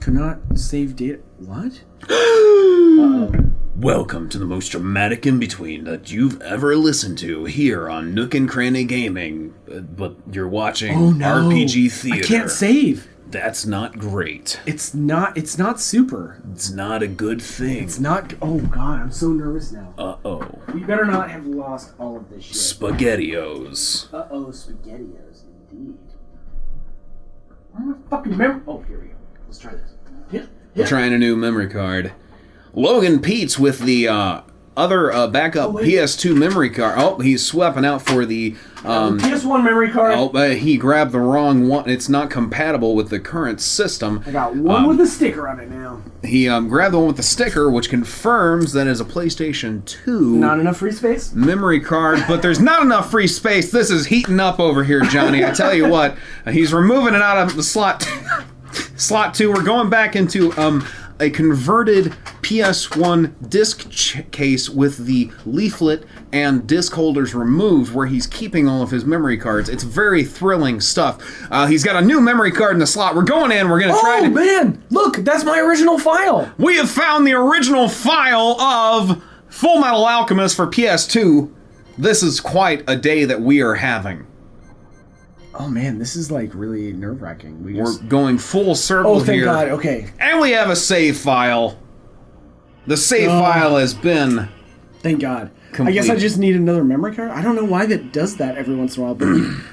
Cannot save data. What? Uh-oh. Welcome to the most dramatic in-between that you've ever listened to here on Nook and Cranny Gaming. But you're watching RPG Theater. I can't save. That's not great. It's not super. It's not a good thing. It's not... Oh, God, I'm so nervous now. Uh-oh. We better not have lost all of this shit. SpaghettiOs. Uh-oh, SpaghettiOs, indeed. Where are my fucking memory... Oh, here we go. Let's try this. We're trying a new memory card. Logan Pete's with the other backup PS2 memory card. Oh, he's swapping out for the... PS1 memory card. Oh, he grabbed the wrong one. It's not compatible with the current system. I got one with a sticker on it now. He grabbed the one with the sticker, which confirms that is a PlayStation 2... Not enough free space? Memory card, but there's not enough free space. This is heating up over here, Johnny. I tell you what, he's removing it out of the slot 2. We're going back into... a converted PS1 disc case with the leaflet and disc holders removed where he's keeping all of his memory cards. It's very thrilling stuff. He's got a new memory card in the slot. We're going in. We're going to try to... Oh, man! Look, that's my original file! We have found the original file of Full Metal Alchemist for PS2. This is quite a day that we are having. Oh man, this is like really nerve-wracking. We're going full circle here. Oh, thank God, okay. And we have a save file. The save file has been... Thank God. Complete. I guess I just need another memory card. I don't know why that does that every once in a while, but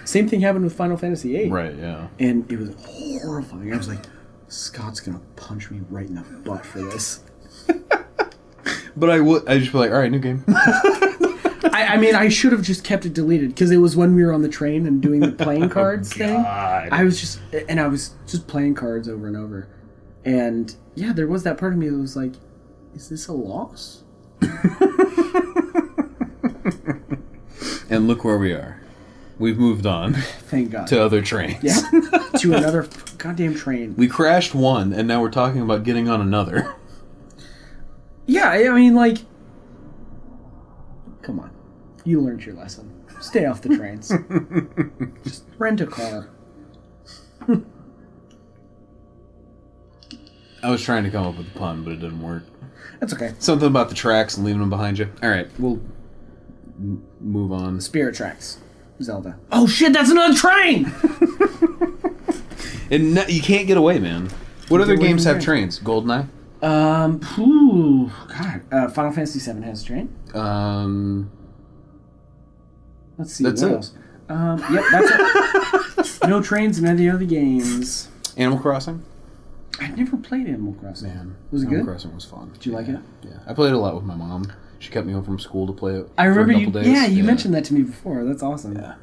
same thing happened with Final Fantasy VIII. Right, yeah. And it was horrifying. I was like, Scott's gonna punch me right in the butt for this. But I'd just be like, alright, new game. I mean, I should have just kept it deleted because it was when we were on the train and doing the playing cards thing. I was just playing cards over and over. And yeah, there was that part of me that was like, is this a loss? And look where we are. We've moved on. Thank God. To other trains. Yeah. To another goddamn train. We crashed one, and now we're talking about getting on another. Yeah, I mean, like... Come on. You learned your lesson. Stay off the trains. Just rent a car. I was trying to come up with a pun, but it didn't work. That's okay. Something about the tracks and leaving them behind you. Alright, we'll move on. Spirit Tracks. Zelda. Oh shit, that's another train! And you can't get away, man. What other games have trains? GoldenEye? Final Fantasy VII has a train. Let's see. That's what it. Else? Yep, that's it. No trains in any other games. Animal Crossing? I'd never played Animal Crossing. Man, was it Animal good? Crossing was fun. Did you like it? Yeah, I played it a lot with my mom. She kept me home from school to play it. I remember for a couple days. Yeah, you mentioned that to me before. That's awesome. Yeah.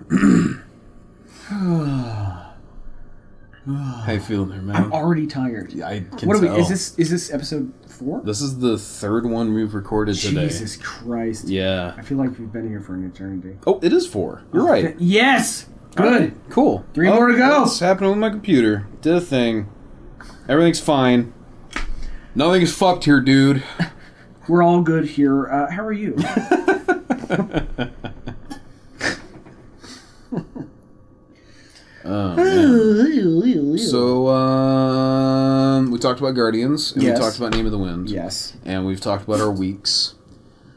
How you feeling there, man? I'm already tired. Yeah, I can What are tell. we? Is this episode 4? This is the third one we've recorded today. Jesus Christ. Yeah. I feel like we've been here for an eternity. Oh, it is 4. You're right. Yes! Good. Right. Cool. 3 more to go. What's happening with my computer? Did a thing. Everything's fine. Nothing is fucked here, dude. We're all good here. How are you? Oh, man. So, we talked about Guardians, and Yes. we talked about Name of the Wind. Yes. And we've talked about our weeks.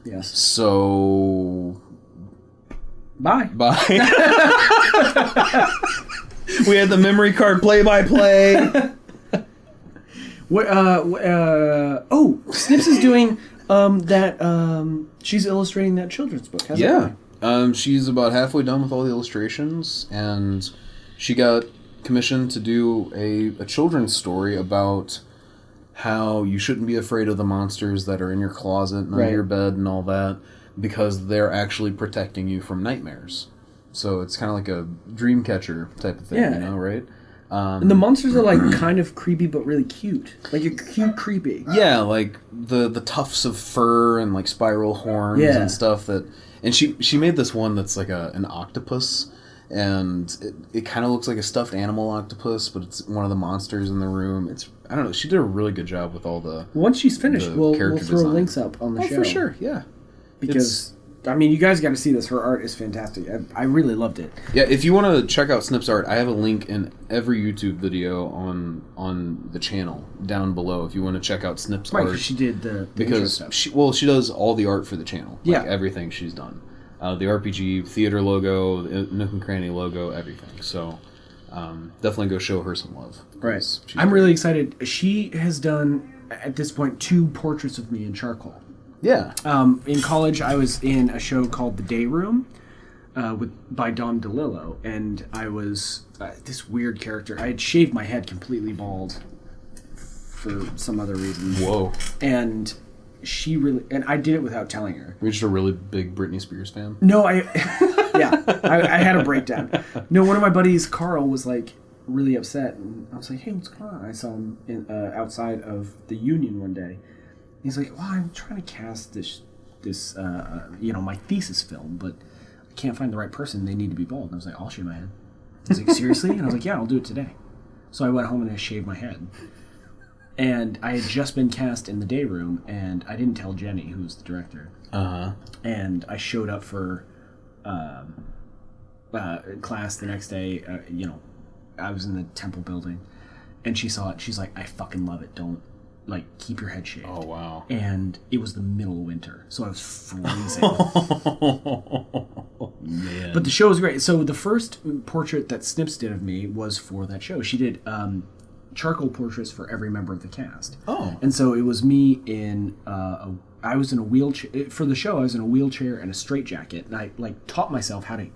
Yes. So... Bye. Bye. We had the memory card play-by-play. Oh, Snips is doing that. She's illustrating that children's book. How's that going? She's about halfway done with all the illustrations, and she got commissioned to do a children's story about how you shouldn't be afraid of the monsters that are in your closet and under your bed and all that, because they're actually protecting you from nightmares. So it's kind of like a dream catcher type of thing, you know, right? And the monsters are like kind of creepy, but really cute. Like a cute creepy. Yeah, like the tufts of fur and like spiral horns and stuff that. And she made this one that's like an octopus, and it kind of looks like a stuffed animal octopus, but it's one of the monsters in the room. I don't know. She did a really good job with all the. Once she's finished, we'll throw design. links up on the show. For sure, yeah. Because I mean, you guys got to see this. Her art is fantastic. I really loved it. Yeah, if you want to check out Snip's art, I have a link in every YouTube video on the channel down below. If you want to check out Snip's art, Right, she did the because stuff. she does all the art for the channel. Like everything she's done, the RPG theater logo, the Nook and Cranny logo, everything. So definitely go show her some love. Right, I'm really excited. She has done at this point 2 portraits of me in charcoal. Yeah. In college, I was in a show called The Day Room by Don DeLillo, and I was this weird character. I had shaved my head completely bald for some other reason. Whoa. And and I did it without telling her. Were you just a really big Britney Spears fan? No, I had a breakdown. No, one of my buddies, Carl, was like really upset, and I was like, hey, what's going on? I saw him outside of the Union one day. He's like, well, I'm trying to cast this my thesis film, but I can't find the right person. They need to be bald. And I was like, I'll shave my head. He's like, seriously? And I was like, yeah, I'll do it today. So I went home and I shaved my head. And I had just been cast in The Day Room, and I didn't tell Jenny, who was the director. Uh-huh. And I showed up for class the next day. I was in the Temple building, and she saw it. She's like, I fucking love it. Don't. Like, keep your head shaved. Oh, wow. And it was the middle of winter, so I was freezing. Man. But the show was great. So the first portrait that Snips did of me was for that show. She did charcoal portraits for every member of the cast. Oh. And so it was me in I was in a wheelchair. For the show, I was in a wheelchair and a straitjacket, and I, like, taught myself how to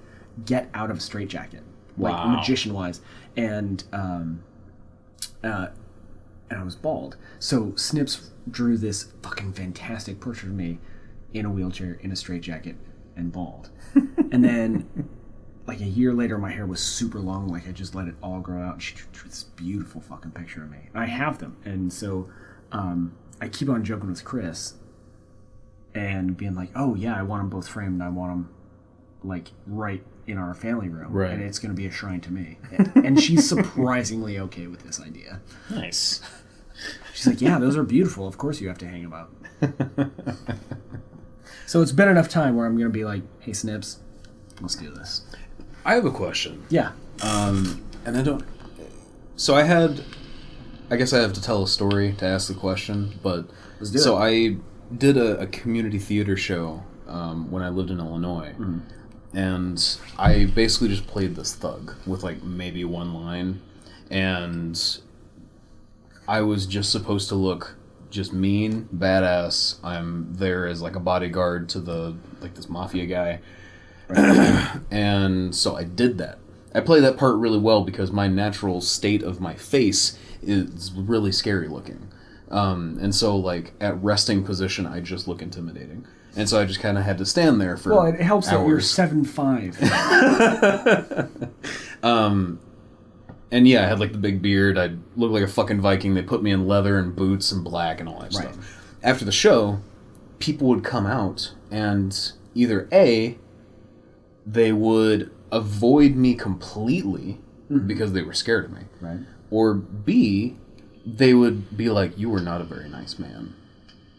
get out of a straitjacket. Like, magician-wise. And I was bald. So Snips drew this fucking fantastic portrait of me in a wheelchair, in a straitjacket, and bald. And then, like, a year later, my hair was super long. Like, I just let it all grow out. She drew this beautiful fucking picture of me. And I have them. And so I keep on joking with Chris and being like, oh, yeah, I want them both framed. I want them, like, right in our family room. Right. And it's going to be a shrine to me. And she's surprisingly okay with this idea. Nice. She's like, yeah, those are beautiful. Of course you have to hang them up. So it's been enough time where I'm going to be like, hey, Snips, let's do this. I have a question. Yeah. And I don't... So I guess I have to tell a story to ask the question, but... Let's do so it. I did a community theater show when I lived in Illinois. Mm-hmm. And I basically just played this thug with, like, maybe one line. And I was just supposed to look just mean, badass. I'm there as, like, a bodyguard to this mafia guy. Right. And so I did that. I played that part really well because my natural state of my face is really scary looking. And so, like, at resting position, I just look intimidating. And so I just kind of had to stand there for Well, it helps hours. that you're 7'5". And yeah, I had, like, the big beard. I looked like a fucking Viking. They put me in leather and boots and black and all that stuff. After the show, people would come out and either A, they would avoid me completely because they were scared of me. Right. Or B, they would be like, you were not a very nice man.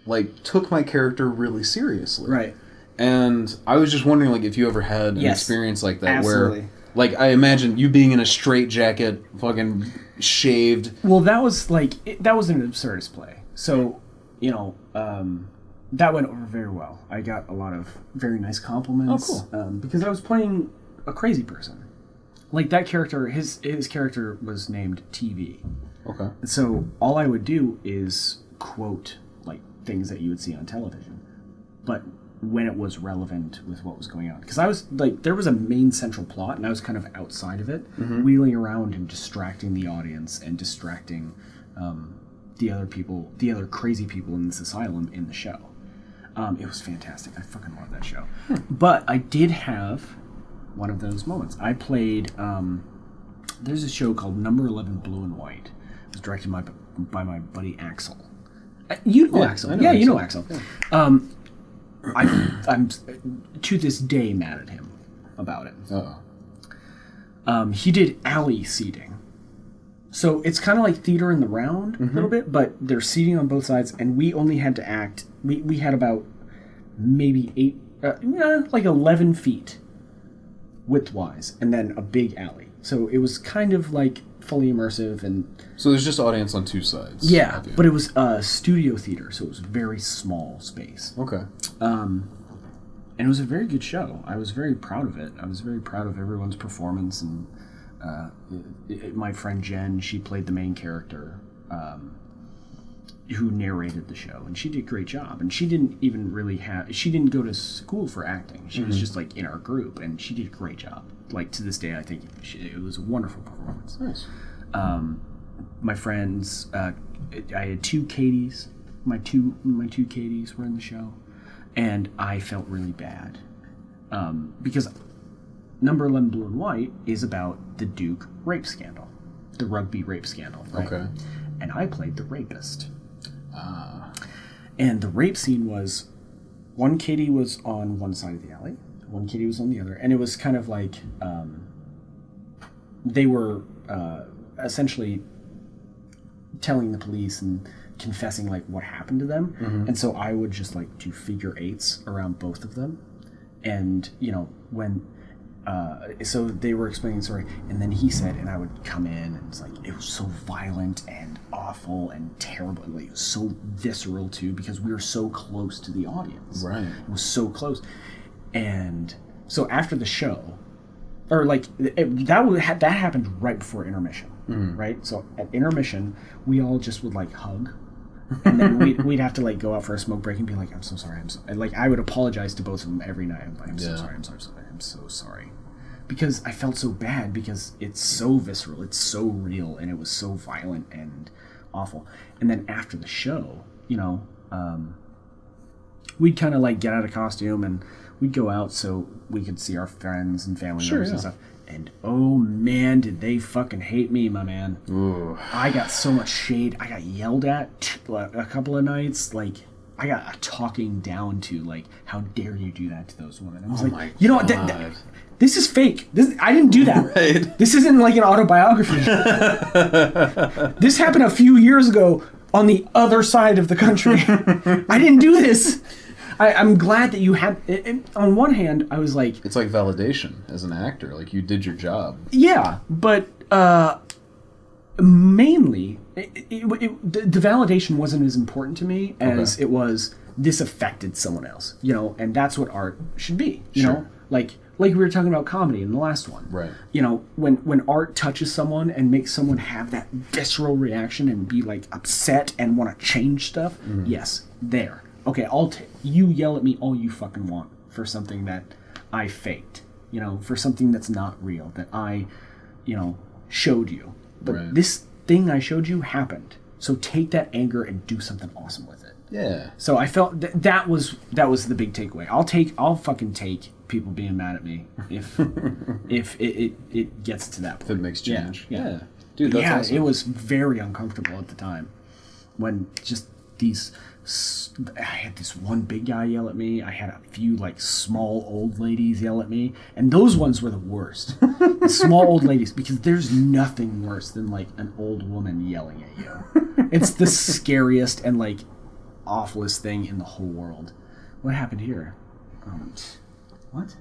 Like, took my character really seriously. Right. And I was just wondering, like, if you ever had an experience like that Absolutely. where, like, I imagine you being in a straitjacket, fucking shaved. Well, that was, like, that was an absurdist play. So, that went over very well. I got a lot of very nice compliments. Oh, cool. Because I was playing a crazy person. Like, that character, his character was named TV. Okay. So all I would do is quote, like, things that you would see on television, but when it was relevant with what was going on. Because I was, like, there was a main central plot, and I was kind of outside of it, wheeling around and distracting the audience and distracting the other crazy people in this asylum in the show. It was fantastic. I fucking love that show. But I did have one of those moments. I played, there's a show called Number 11 Blue and White. It was directed by my buddy Axel. You know Axel. Yeah, Axel. You know Axel. Yeah. I'm to this day mad at him about it. He did alley seating. So it's kind of like theater in the round a little bit, but there's seating on both sides, and we only had to act. We had about maybe like 11 feet width-wise, and then a big alley. So it was kind of like fully immersive. And so there's just audience on two sides. Yeah, but it was a studio theater, so it was a very small space. Okay. And it was a very good show. I was very proud of it. I was very proud of everyone's performance. And my friend Jen, she played the main character, who narrated the show, and she did a great job. And she didn't even really she didn't go to school for acting. She was just like in our group, and she did a great job. Like to this day, I think it was a wonderful performance. Nice. My friends, I had two Katies. My two Katies were in the show, and I felt really bad because Number 11 Blue and White is about the Duke rape scandal, the rugby rape scandal. Right? Okay. And I played the rapist. And the rape scene was, one Katie was on one side of the alley, one Katie was on the other, and it was kind of like they were essentially telling the police and confessing like what happened to them. And so I would just like do figure eights around both of them, and when so they were explaining the story, and then he said, and I would come in, and it's like it was so violent and awful and terrible, and like, it was so visceral too, because we were so close to the audience. Right. It was so close. And so after the show, or like that happened right before intermission, right? So at intermission, we all just would like hug, and then we'd have to like go out for a smoke break and be like, I'm so sorry, and like I would apologize to both of them every night. I'm like, I'm so sorry, because I felt so bad, because it's so visceral, it's so real, and it was so violent and awful. And then after the show, we'd kind of like get out of costume and we'd go out so we could see our friends and family members and stuff. And oh man, did they fucking hate me, my man. Ooh. I got so much shade. I got yelled at a couple of nights. Like, I got a talking down to, like, how dare you do that to those women. I was like, you know what, this is fake. I didn't do that. Right. This isn't like an autobiography. This happened a few years ago on the other side of the country. I didn't do this. I'm glad that you had... on one hand, I was like... It's like validation as an actor. Like, you did your job. Yeah, but mainly, the validation wasn't as important to me as it was this affected someone else, and that's what art should be, you know? Like we were talking about comedy in the last one. Right. When art touches someone and makes someone have that visceral reaction and be, like, upset and want to change stuff, yes, there. Okay, you yell at me all you fucking want for something that I faked, for something that's not real, that I, showed you. But this thing I showed you happened. So take that anger and do something awesome with it. Yeah. So I felt that was the big takeaway. I'll fucking take people being mad at me if it gets to that point. If it makes change. Yeah. Dude, that's awesome. It was very uncomfortable at the time when just I had this one big guy yell at me. I had a few like small old ladies yell at me, and those ones were the worst. The small old ladies, because there's nothing worse than like an old woman yelling at you. It's the scariest and like awfulest thing in the whole world. What happened here? What?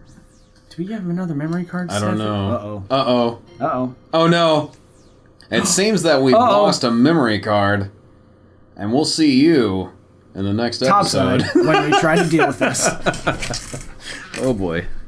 Do we have another memory card? I don't know. Uh-oh. Oh no! It seems that we've lost a memory card, and we'll see you in the next episode when we try to deal with this. Oh boy.